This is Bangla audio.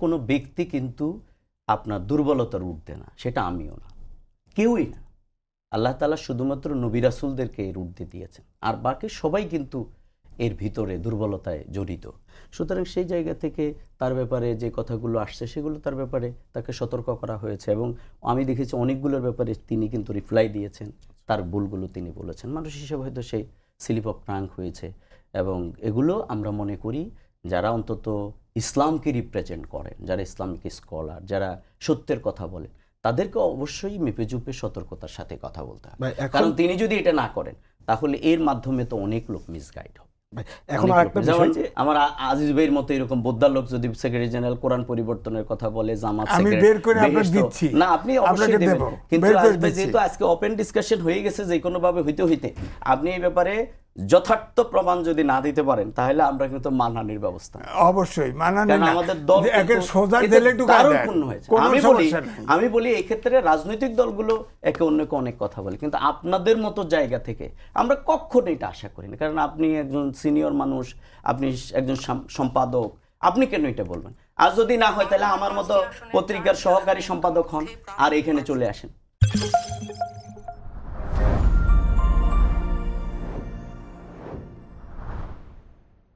কোনো ব্যক্তি কিন্তু আপনার দুর্বলতার ঊর্ধ্বে না, সেটা আমিও না, কেউই না। আল্লাহ তাআলা শুধুমাত্র নবী রাসূলদেরকে এর ঊর্ধ্বে দিয়েছেন, আর বাকি সবাই কিন্তু এর ভিতরে দুর্বলতায় জড়িত। সুতরাং সেই জায়গা থেকে তার ব্যাপারে যে কথাগুলো আসছে সেগুলো তার ব্যাপারে তাকে সতর্ক করা হয়েছে, এবং আমি দেখেছি অনেকগুলোর ব্যাপারে তিনি কিন্তু রিপ্লাই দিয়েছেন, তার ভুলগুলো তিনি বলেছেন। মানুষ হিসেবে হয়তো সেই স্লিপ অফ টাং হয়েছে, এবং এগুলো আমরা মনে করি যারা অন্তত ইসলামকে রিপ্রেজেন্ট করেন, যারা ইসলামিক স্কলার, যারা সত্যের কথা বলেন, তাদেরকে অবশ্যই মেপে চুপে সতর্কতার সাথে কথা বলতে হবে। কারণ তিনি যদি এটা না করেন তাহলে এর মাধ্যমে তো অনেক লোক মিসগাইড হবে। এখন আরেকটা বিষয়, আমার আজিজ ভাইয়ের মতো এরকম বোদ্দার লোক যদি সেক্রেটারি জেনারেল কোরআন পরিবর্তনের কথা বলে, জামাত আমি বের করে আপনাকে দিচ্ছি, না আপনি অবশ্যই দেবেন, কিন্তু যেহেতু আজকে ওপেন ডিসকাশন হয়ে গেছে যে কোনো ভাবে হইতে হইতে আপনি এই ব্যাপারে যথার্থ প্রমাণ যদি না দিতে পারেন তাহলে আমরা কিন্তু মানহানির ব্যবস্থা, অবশ্যই মানহানি না, আমাদের দল একের সোজা দিলে একটু দারুণ হয়েছে। আমি বলি এই ক্ষেত্রে রাজনৈতিক দলগুলো একে অন্যকে অনেক কথা বলে, কিন্তু আপনাদের মতো জায়গা থেকে আমরা কখনো এটা আশা করি না। কারণ আপনি একজন সিনিয়র মানুষ, আপনি একজন সম্পাদক, আপনি কেন এটা বলবেন? আর যদি না হয় তাহলে আমার মতো পত্রিকার সহকারী সম্পাদক হন আর এখানে চলে আসেন।